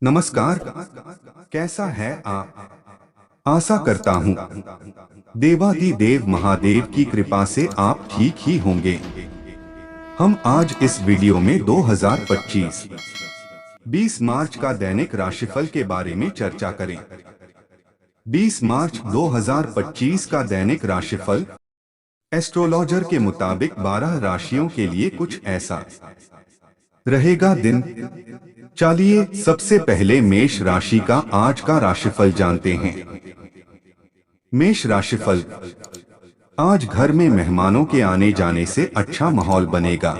नमस्कार। कैसा है आप? आशा करता हूँ देवाधिदेव महादेव की कृपा से आप ठीक ही होंगे। हम आज इस वीडियो में 2025 20 मार्च का दैनिक राशिफल के बारे में चर्चा करें। 20 मार्च 2025 का दैनिक राशिफल एस्ट्रोलॉजर के मुताबिक 12 राशियों के लिए कुछ ऐसा रहेगा दिन। चलिए सबसे पहले मेष राशि का आज का राशिफल जानते हैं। मेष राशिफल, आज घर में मेहमानों के आने जाने से अच्छा माहौल बनेगा।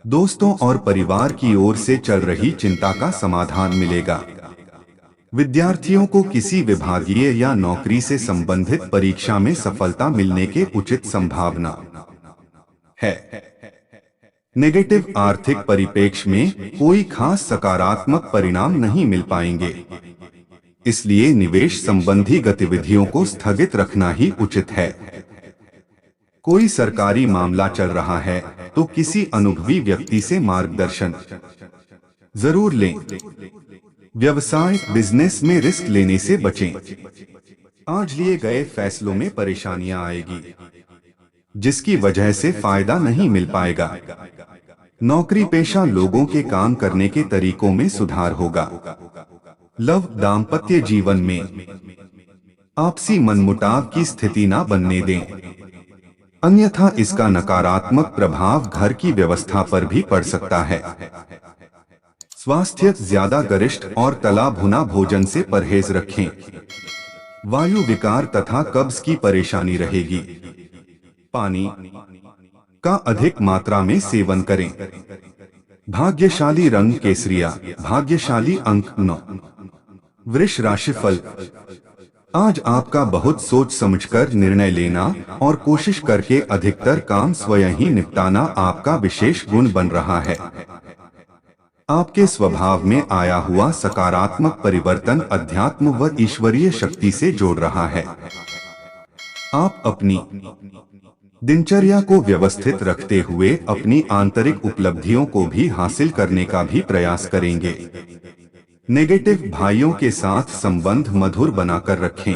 दोस्तों और परिवार की ओर से चल रही चिंता का समाधान मिलेगा। विद्यार्थियों को किसी विभागीय या नौकरी से संबंधित परीक्षा में सफलता मिलने के उचित संभावना है। नेगेटिव आर्थिक परिप्रेक्ष्य में कोई खास सकारात्मक परिणाम नहीं मिल पाएंगे, इसलिए निवेश संबंधी गतिविधियों को स्थगित रखना ही उचित है। कोई सरकारी मामला चल रहा है तो किसी अनुभवी व्यक्ति से मार्गदर्शन जरूर लें। व्यवसाय बिजनेस में रिस्क लेने से बचें। आज लिए गए फैसलों में परेशानियां आएगी, जिसकी वजह से फायदा नहीं मिल पाएगा। नौकरी पेशा लोगों के काम करने के तरीकों में सुधार होगा। लव दाम्पत्य जीवन में आपसी मनमुटाव की स्थिति न बनने दें, अन्यथा इसका नकारात्मक प्रभाव घर की व्यवस्था पर भी पड़ सकता है। स्वास्थ्य, ज्यादा गरिष्ठ और तला भुना भोजन से परहेज रखें। वायु विकार तथा कब्ज की परेशानी रहेगी। पानी का अधिक मात्रा में सेवन करें। भाग्यशाली रंग केसरिया, भाग्यशाली अंक 9। वृष राशिफल, आज आपका बहुत सोच समझकर निर्णय लेना और कोशिश करके अधिकतर काम स्वयं ही निपटाना आपका विशेष गुण बन रहा है। आपके स्वभाव में आया हुआ सकारात्मक परिवर्तन अध्यात्म व ईश्वरीय शक्ति से जोड़ रहा है। आप अपनी दिनचर्या को व्यवस्थित रखते हुए अपनी आंतरिक उपलब्धियों को भी हासिल करने का भी प्रयास करेंगे। नेगेटिव भाइयों के साथ संबंध मधुर बनाकर रखें।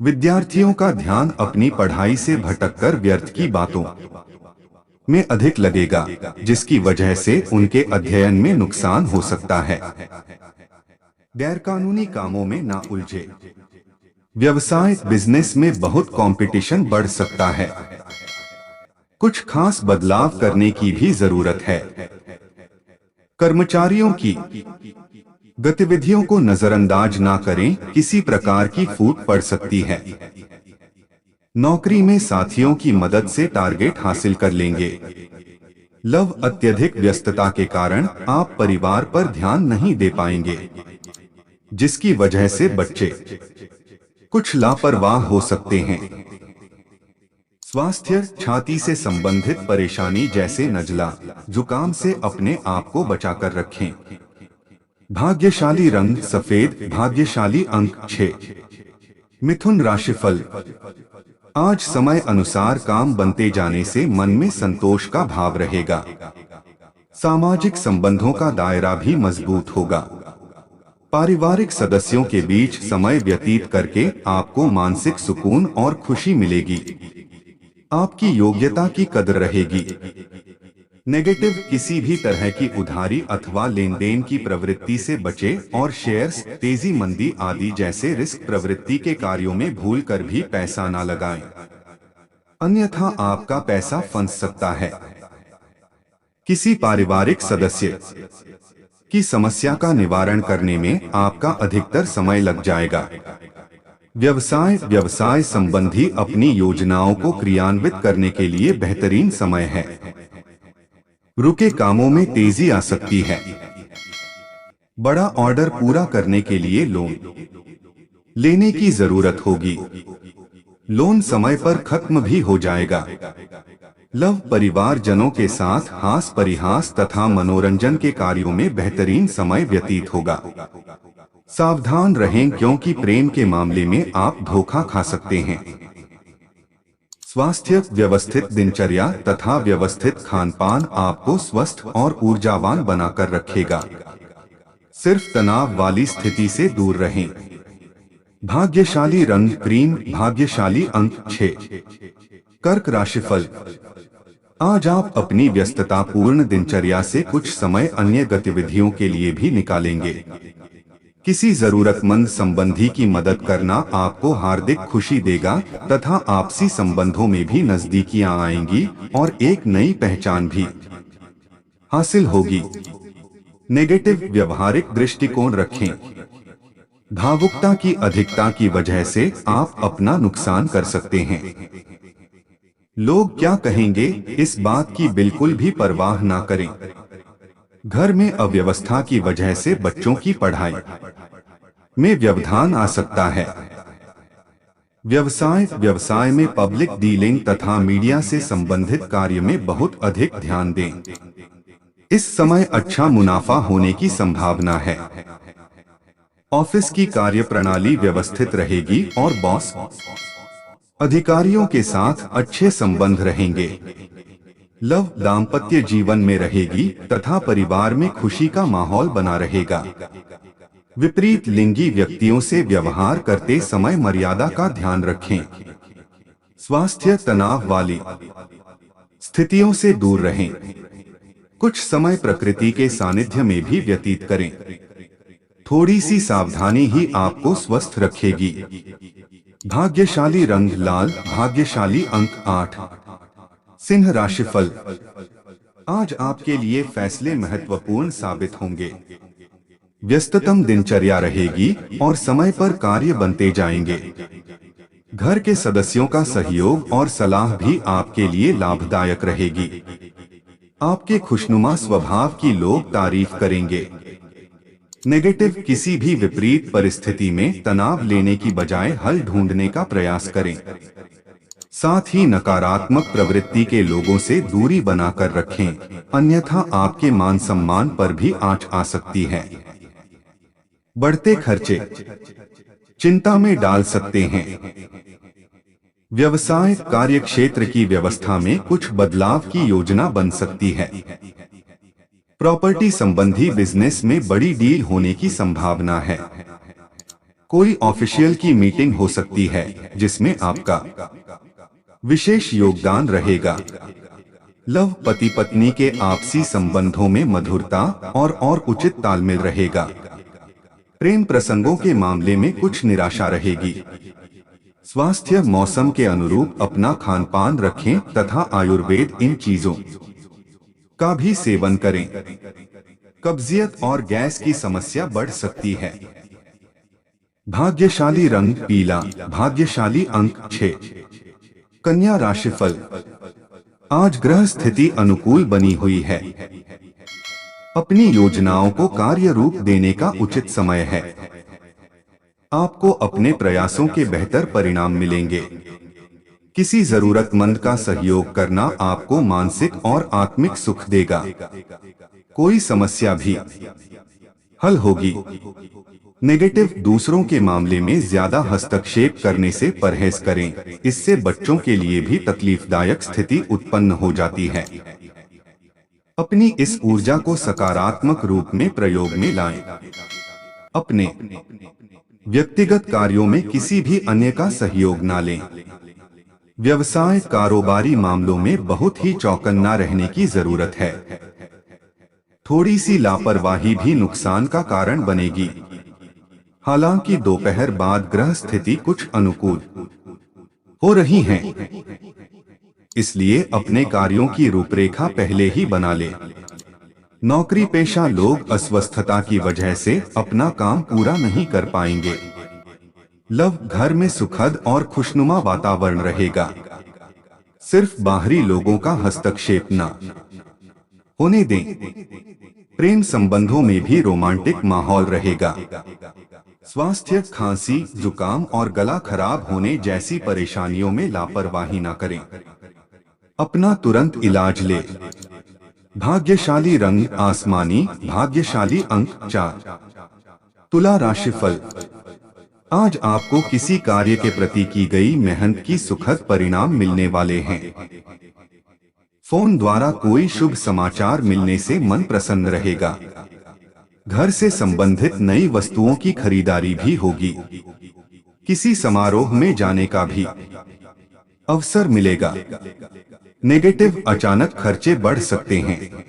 विद्यार्थियों का ध्यान अपनी पढ़ाई से भटककर व्यर्थ की बातों में अधिक लगेगा, जिसकी वजह से उनके अध्ययन में नुकसान हो सकता है। गैरकानूनी कामों में ना उलझे। व्यवसाय बिजनेस में बहुत कंपटीशन बढ़ सकता है। कुछ खास बदलाव करने की भी जरूरत है। कर्मचारियों की गतिविधियों को नजरअंदाज ना करें, किसी प्रकार की फूट पड़ सकती है। नौकरी में साथियों की मदद से टारगेट हासिल कर लेंगे। लव, अत्यधिक व्यस्तता के कारण आप परिवार पर ध्यान नहीं दे पाएंगे, जिसकी वजह से बच्चे कुछ लापरवाह हो सकते हैं। स्वास्थ्य, छाती से संबंधित परेशानी जैसे नजला, जुकाम से अपने आप को बचाकर रखें। भाग्यशाली रंग सफेद, भाग्यशाली अंक 6। मिथुन राशिफल, आज समय अनुसार काम बनते जाने से मन में संतोष का भाव रहेगा। सामाजिक संबंधों का दायरा भी मजबूत होगा। पारिवारिक सदस्यों के बीच समय व्यतीत करके आपको मानसिक सुकून और खुशी मिलेगी। आपकी योग्यता की कदर रहेगी। नेगेटिव, किसी भी तरह की उधारी अथवा लेन देन की प्रवृत्ति से बचें और शेयर्स, तेजी मंदी आदि जैसे रिस्क प्रवृत्ति के कार्यों में भूल कर भी पैसा न लगाएं, अन्यथा आपका पैसा फंस सकता है। किसी पारिवारिक सदस्य की समस्या का निवारण करने में आपका अधिकतर समय लग जाएगा। व्यवसाय संबंधी अपनी योजनाओं को क्रियान्वित करने के लिए बेहतरीन समय है। रुके कामों में तेजी आ सकती है। बड़ा ऑर्डर पूरा करने के लिए लोन लेने की जरूरत होगी। लोन समय पर खत्म भी हो जाएगा। लव, परिवार जनों के साथ हास परिहास तथा मनोरंजन के कार्यों में बेहतरीन समय व्यतीत होगा। सावधान रहें, क्योंकि प्रेम के मामले में आप धोखा खा सकते हैं। स्वास्थ्य, व्यवस्थित दिनचर्या तथा व्यवस्थित खान पान आपको स्वस्थ और ऊर्जावान बनाकर रखेगा। सिर्फ तनाव वाली स्थिति से दूर रहें। भाग्यशाली रंग क्रीम, भाग्यशाली अंक 6। कर्क राशिफल। आज आप अपनी व्यस्ततापूर्ण दिनचर्या से कुछ समय अन्य गतिविधियों के लिए भी निकालेंगे। किसी जरूरतमंद संबंधी की मदद करना आपको हार्दिक खुशी देगा तथा आपसी संबंधों में भी नजदीकियां आएंगी और एक नई पहचान भी हासिल होगी। नेगेटिव व्यवहारिक दृष्टिकोण रखें। भावुकता की अधिकता की वजह से आप अपना नुकसान कर सकते हैं। लोग क्या कहेंगे, इस बात की बिल्कुल भी परवाह ना करें। घर में अव्यवस्था की वजह से बच्चों की पढ़ाई में व्यवधान आ सकता है। व्यवसाय में पब्लिक डीलिंग तथा मीडिया से संबंधित कार्य में बहुत अधिक ध्यान दें। इस समय अच्छा मुनाफा होने की संभावना है। ऑफिस की कार्य प्रणाली व्यवस्थित रहेगी और बॉस अधिकारियों के साथ अच्छे संबंध रहेंगे। लव दाम्पत्य जीवन में रहेगी तथा परिवार में खुशी का माहौल बना रहेगा। विपरीत लिंगी व्यक्तियों से व्यवहार करते समय मर्यादा का ध्यान रखें। स्वास्थ्य तनाव वाली स्थितियों से दूर रहें। कुछ समय प्रकृति के सानिध्य में भी व्यतीत करें। थोड़ी सी सावधानी ही आपको स्वस्थ रखेगी। भाग्यशाली रंग लाल, भाग्यशाली अंक 8। सिंह राशिफल। आज आपके लिए फैसले महत्वपूर्ण साबित होंगे। व्यस्ततम दिनचर्या रहेगी और समय पर कार्य बनते जाएंगे। घर के सदस्यों का सहयोग और सलाह भी आपके लिए लाभदायक रहेगी। आपके खुशनुमा स्वभाव की लोग तारीफ करेंगे। नेगेटिव किसी भी विपरीत परिस्थिति में तनाव लेने की बजाय हल ढूंढने का प्रयास करें। साथ ही नकारात्मक प्रवृत्ति के लोगों से दूरी बनाकर रखें, अन्यथा आपके मान सम्मान पर भी आंच आ सकती है। बढ़ते खर्चे चिंता में डाल सकते हैं। व्यवसाय कार्यक्षेत्र की व्यवस्था में कुछ बदलाव की योजना बन सकती है। प्रॉपर्टी संबंधी बिजनेस में बड़ी डील होने की संभावना है। कोई ऑफिशियल की मीटिंग हो सकती है जिसमें आपका विशेष योगदान रहेगा। लव पति पत्नी के आपसी संबंधों में मधुरता और उचित तालमेल रहेगा। प्रेम प्रसंगों के मामले में कुछ निराशा रहेगी। स्वास्थ्य मौसम के अनुरूप अपना खानपान रखें तथा आयुर्वेद इन चीजों का भी सेवन करें। कब्जियत और गैस की समस्या बढ़ सकती है। भाग्यशाली रंग पीला, भाग्यशाली अंक 6। कन्या राशिफल। आज ग्रह स्थिति अनुकूल बनी हुई है। अपनी योजनाओं को कार्य रूप देने का उचित समय है। आपको अपने प्रयासों के बेहतर परिणाम मिलेंगे। किसी जरूरतमंद का सहयोग करना आपको मानसिक और आत्मिक सुख देगा। कोई समस्या भी हल होगी। नेगेटिव दूसरों के मामले में ज्यादा हस्तक्षेप करने से परहेज करें, इससे बच्चों के लिए भी तकलीफदायक स्थिति उत्पन्न हो जाती है। अपनी इस ऊर्जा को सकारात्मक रूप में प्रयोग में लाएं। अपने व्यक्तिगत कार्यों में किसी भी अन्य का सहयोग न लें। व्यवसाय कारोबारी मामलों में बहुत ही चौकन्ना रहने की जरूरत है। थोड़ी सी लापरवाही भी नुकसान का कारण बनेगी। हालांकि दोपहर बाद ग्रह स्थिति कुछ अनुकूल हो रही है, इसलिए अपने कार्यों की रूपरेखा पहले ही बना ले। नौकरी पेशा लोग अस्वस्थता की वजह से अपना काम पूरा नहीं कर पाएंगे। लव घर में सुखद और खुशनुमा वातावरण रहेगा। सिर्फ बाहरी लोगों का हस्तक्षेप न होने दें। प्रेम संबंधों में भी रोमांटिक माहौल रहेगा। स्वास्थ्य खांसी, जुकाम और गला खराब होने जैसी परेशानियों में लापरवाही न करें। अपना तुरंत इलाज ले। भाग्यशाली रंग आसमानी, भाग्यशाली अंक 4। तुला राशिफल। आज आपको किसी कार्य के प्रति की गई मेहनत की सुखद परिणाम मिलने वाले हैं। फोन द्वारा कोई शुभ समाचार मिलने से मन प्रसन्न रहेगा। घर से संबंधित नई वस्तुओं की खरीदारी भी होगी। किसी समारोह में जाने का भी अवसर मिलेगा। नेगेटिव, अचानक खर्चे बढ़ सकते हैं,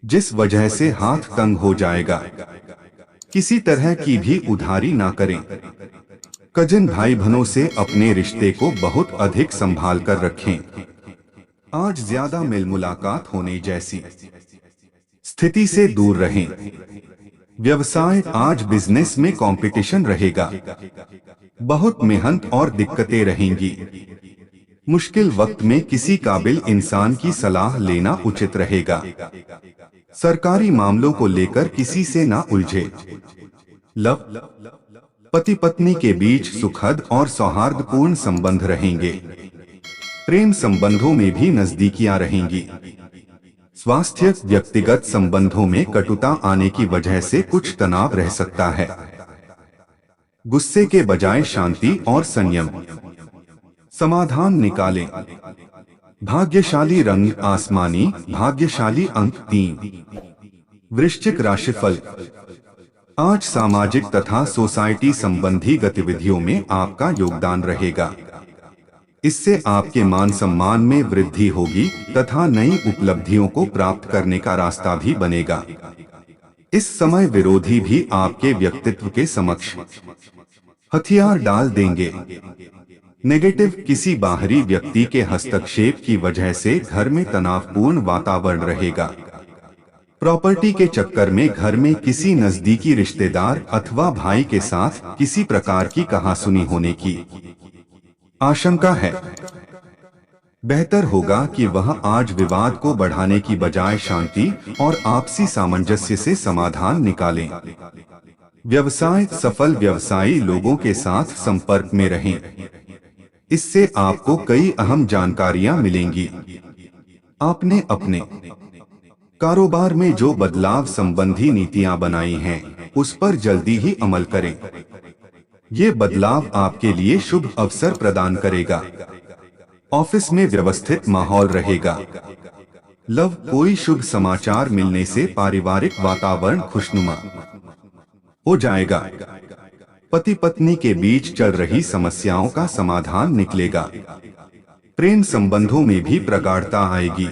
जिस वजह से हाथ तंग हो जाएगा। किसी तरह की भी उधारी ना करें। कजिन भाई बहनों से अपने रिश्ते को बहुत अधिक संभाल कर रखें। आज ज्यादा मिल मुलाकात होने जैसी स्थिति से दूर रहें। व्यवसाय, आज बिजनेस में कंपटीशन रहेगा। बहुत मेहनत और दिक्कतें रहेंगी। मुश्किल वक्त में किसी काबिल इंसान की सलाह लेना उचित रहेगा। सरकारी मामलों को लेकर किसी से ना उलझे। लव, पति पत्नी के बीच सुखद और सौहार्दपूर्ण संबंध रहेंगे। प्रेम संबंधों में भी नजदीकियां रहेंगी। स्वास्थ्य, व्यक्तिगत संबंधों में कटुता आने की वजह से कुछ तनाव रह सकता है। गुस्से के बजाय शांति और संयम समाधान निकालें। भाग्यशाली रंग आसमानी, भाग्यशाली अंक 3। वृश्चिक राशिफल, आज सामाजिक तथा सोसाइटी संबंधी गतिविधियों में आपका योगदान रहेगा। इससे आपके मान सम्मान में वृद्धि होगी तथा नई उपलब्धियों को प्राप्त करने का रास्ता भी बनेगा। इस समय विरोधी भी आपके व्यक्तित्व के समक्ष हथियार डाल देंगे। नेगेटिव, किसी बाहरी व्यक्ति के हस्तक्षेप की वजह से घर में तनावपूर्ण वातावरण रहेगा। प्रॉपर्टी के चक्कर में घर में किसी नजदीकी रिश्तेदार अथवा भाई के साथ किसी प्रकार की कहासुनी होने की आशंका है। बेहतर होगा कि वह आज विवाद को बढ़ाने की बजाय शांति और आपसी सामंजस्य से समाधान निकालें। व्यवसाय, सफल व्यवसायी लोगों के साथ संपर्क में रहें। इससे आपको कई अहम जानकारियां मिलेंगी। आपने अपने कारोबार में जो बदलाव संबंधी नीतियां बनाई हैं, उस पर जल्दी ही अमल करें। ये बदलाव आपके लिए शुभ अवसर प्रदान करेगा। ऑफिस में व्यवस्थित माहौल रहेगा। लव, कोई शुभ समाचार मिलने से पारिवारिक वातावरण खुशनुमा हो जाएगा। पति पत्नी के बीच चल रही समस्याओं का समाधान निकलेगा। प्रेम संबंधों में भी प्रगाढ़ता आएगी।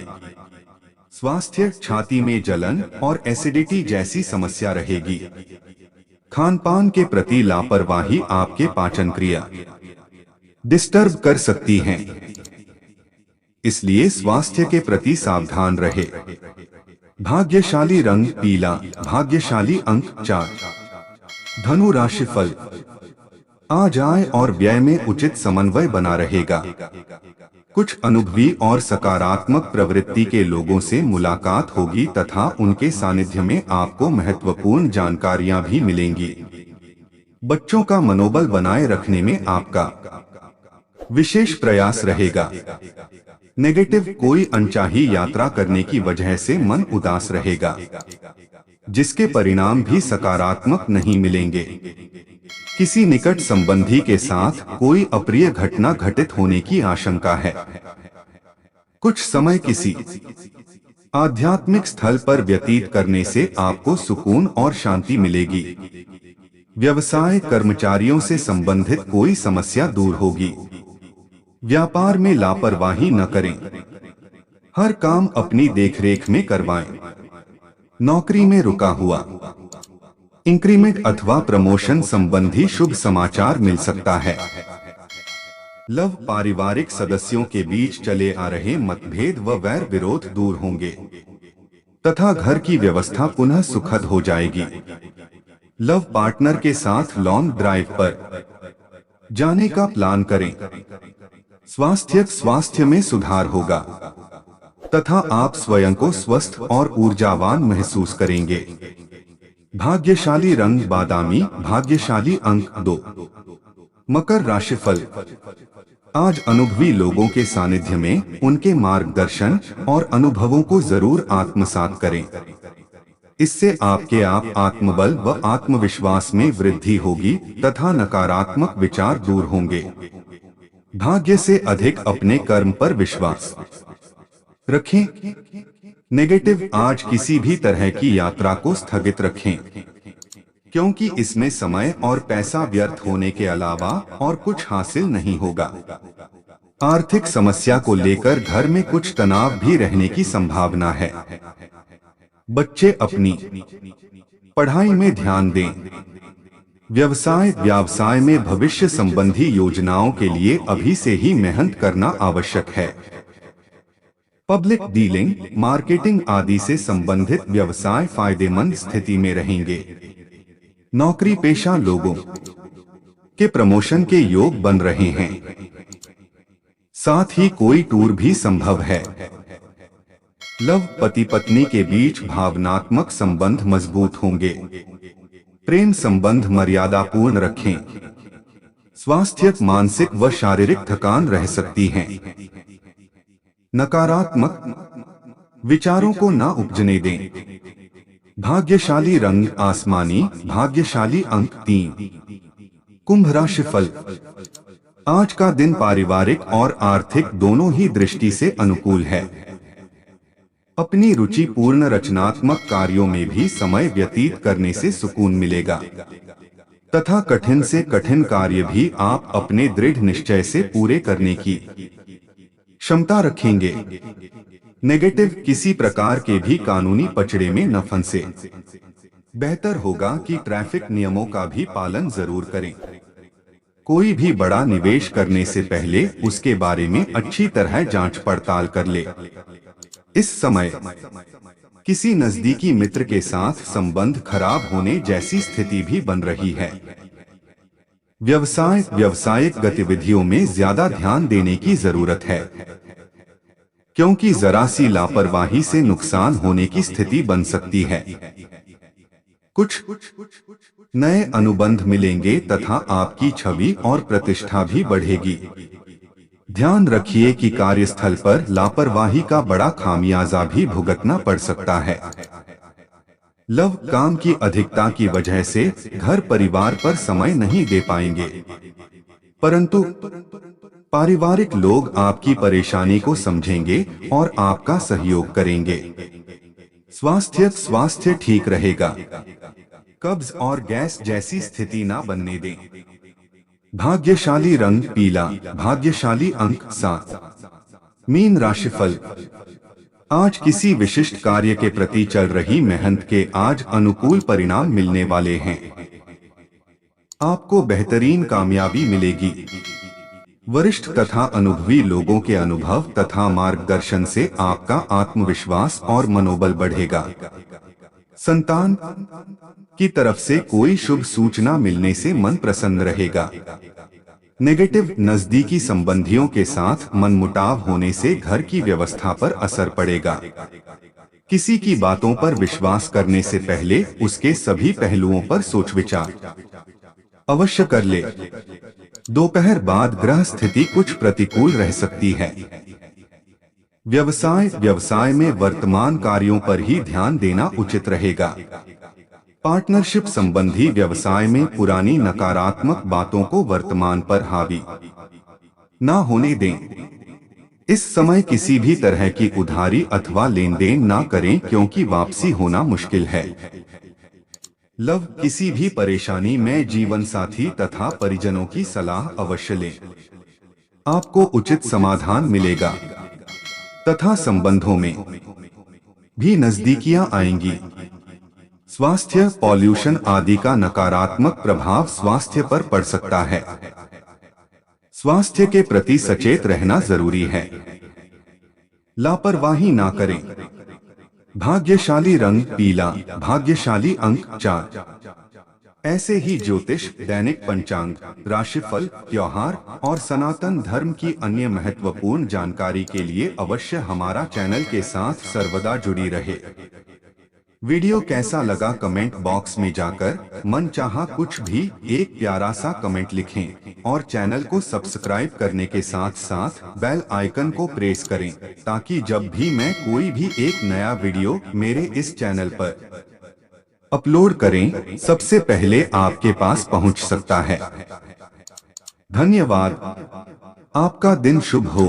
स्वास्थ्य, छाती में जलन और एसिडिटी जैसी समस्या रहेगी। खानपान के प्रति लापरवाही आपके पाचन क्रिया डिस्टर्ब कर सकती है, इसलिए स्वास्थ्य के प्रति सावधान रहे। भाग्यशाली रंग पीला, भाग्यशाली अंक 4। धनु राशिफल, आज आय और व्यय में उचित समन्वय बना रहेगा। कुछ अनुभवी और सकारात्मक प्रवृत्ति के लोगों से मुलाकात होगी तथा उनके सानिध्य में आपको महत्वपूर्ण जानकारियां भी मिलेंगी। बच्चों का मनोबल बनाए रखने में आपका विशेष प्रयास रहेगा। नेगेटिव, कोई अनचाही यात्रा करने की वजह से मन उदास रहेगा, जिसके परिणाम भी सकारात्मक नहीं मिलेंगे। किसी निकट संबंधी के साथ कोई अप्रिय घटना घटित होने की आशंका है। कुछ समय किसी आध्यात्मिक स्थल पर व्यतीत करने से आपको सुकून और शांति मिलेगी। व्यवसाय, कर्मचारियों से संबंधित कोई समस्या दूर होगी। व्यापार में लापरवाही न करें। हर काम अपनी देखरेख में करवाएं। नौकरी में रुका हुआ इंक्रीमेंट अथवा प्रमोशन संबंधी शुभ समाचार मिल सकता है। लव, पारिवारिक सदस्यों के बीच चले आ रहे मतभेद व वैर विरोध दूर होंगे तथा घर की व्यवस्था पुनः सुखद हो जाएगी। लव पार्टनर के साथ लॉन्ग ड्राइव पर जाने का प्लान करें। स्वास्थ्य में सुधार होगा तथा आप स्वयं को स्वस्थ और ऊर्जावान महसूस करेंगे। भाग्यशाली रंग बादामी, भाग्यशाली अंक 2। मकर राशिफल, आज अनुभवी लोगों के सानिध्य में उनके मार्गदर्शन और अनुभवों को जरूर आत्मसात करें। इससे आपके आत्मबल व आत्मविश्वास में वृद्धि होगी तथा नकारात्मक विचार दूर होंगे। भाग्य से अधिक अपने कर्म पर विश्वास रखें। नेगेटिव, आज किसी भी तरह की यात्रा को स्थगित रखें, क्योंकि इसमें समय और पैसा व्यर्थ होने के अलावा और कुछ हासिल नहीं होगा। आर्थिक समस्या को लेकर घर में कुछ तनाव भी रहने की संभावना है। बच्चे अपनी पढ़ाई में ध्यान दें। व्यवसाय में भविष्य संबंधी योजनाओं के लिए अभी से ही मेहनत करना आवश्यक है। पब्लिक डीलिंग, मार्केटिंग आदि से संबंधित व्यवसाय फायदेमंद स्थिति में रहेंगे। नौकरी पेशा लोगों के प्रमोशन के योग बन रहे हैं। साथ ही कोई टूर भी संभव है। लव, पति पत्नी के बीच भावनात्मक संबंध मजबूत होंगे। प्रेम संबंध मर्यादापूर्ण रखें। स्वास्थ्य, मानसिक व शारीरिक थकान रह सकती है। नकारात्मक विचारों को ना उपजने दें। भाग्यशाली रंग आसमानी, भाग्यशाली अंक 3। कुंभ राशिफल, आज का दिन पारिवारिक और आर्थिक दोनों ही दृष्टि से अनुकूल है। अपनी रुचिपूर्ण रचनात्मक कार्यों में भी समय व्यतीत करने से सुकून मिलेगा तथा कठिन से कठिन कार्य भी आप अपने दृढ़ निश्चय से पूरे करने की क्षमता रखेंगे। नेगेटिव, किसी प्रकार के भी कानूनी पचड़े में न फंसे। बेहतर होगा कि ट्रैफिक नियमों का भी पालन जरूर करें। कोई भी बड़ा निवेश करने से पहले उसके बारे में अच्छी तरह जांच पड़ताल कर ले। इस समय किसी नजदीकी मित्र के साथ संबंध खराब होने जैसी स्थिति भी बन रही है। व्यावसायिक गतिविधियों में ज्यादा ध्यान देने की जरूरत है, क्योंकि जरा सी लापरवाही से नुकसान होने की स्थिति बन सकती है। कुछ नए अनुबंध मिलेंगे तथा आपकी छवि और प्रतिष्ठा भी बढ़ेगी। ध्यान रखिए कि कार्यस्थल पर लापरवाही का बड़ा खामियाजा भी भुगतना पड़ सकता है। लव, काम की अधिकता की वजह से घर परिवार पर समय नहीं दे पाएंगे, परंतु पारिवारिक लोग आपकी परेशानी को समझेंगे और आपका सहयोग करेंगे। स्वास्थ्य ठीक रहेगा। कब्ज और गैस जैसी स्थिति ना बनने दें। भाग्यशाली रंग पीला, भाग्यशाली अंक 7। मीन राशिफल, आज किसी विशिष्ट कार्य के प्रति चल रही मेहनत के आज अनुकूल परिणाम मिलने वाले हैं। आपको बेहतरीन कामयाबी मिलेगी। वरिष्ठ तथा अनुभवी लोगों के अनुभव तथा मार्गदर्शन से आपका आत्मविश्वास और मनोबल बढ़ेगा। संतान की तरफ से कोई शुभ सूचना मिलने से मन प्रसन्न रहेगा। नेगेटिव, नजदीकी संबंधियों के साथ मनमुटाव होने से घर की व्यवस्था पर असर पड़ेगा। किसी की बातों पर विश्वास करने से पहले उसके सभी पहलुओं पर सोच विचार अवश्य कर ले। दोपहर बाद ग्रह स्थिति कुछ प्रतिकूल रह सकती है। व्यवसाय में वर्तमान कार्यों पर ही ध्यान देना उचित रहेगा। पार्टनरशिप संबंधी व्यवसाय में पुरानी नकारात्मक बातों को वर्तमान पर हावी ना होने दें। इस समय किसी भी तरह की उधारी अथवा लेन देन ना करें, क्योंकि वापसी होना मुश्किल है। लव, किसी भी परेशानी में जीवन साथी तथा परिजनों की सलाह अवश्य लें। आपको उचित समाधान मिलेगा तथा संबंधों में भी नजदीकियां आएंगी। स्वास्थ्य, पॉल्यूशन आदि का नकारात्मक प्रभाव स्वास्थ्य पर पड़ सकता है। स्वास्थ्य के प्रति सचेत रहना जरूरी है। लापरवाही ना करें। भाग्यशाली रंग पीला, भाग्यशाली अंक 4। ऐसे ही ज्योतिष, दैनिक पंचांग, राशिफल, त्योहार और सनातन धर्म की अन्य महत्वपूर्ण जानकारी के लिए अवश्य हमारा चैनल के साथ सर्वदा जुड़ी रहे। वीडियो कैसा लगा कमेंट बॉक्स में जाकर मनचाहा कुछ भी एक प्यारा सा कमेंट लिखें और चैनल को सब्सक्राइब करने के साथ साथ बेल आइकन को प्रेस करें, ताकि जब भी मैं कोई भी एक नया वीडियो मेरे इस चैनल पर अपलोड करें सबसे पहले आपके पास पहुंच सकता है। धन्यवाद। आपका दिन शुभ हो।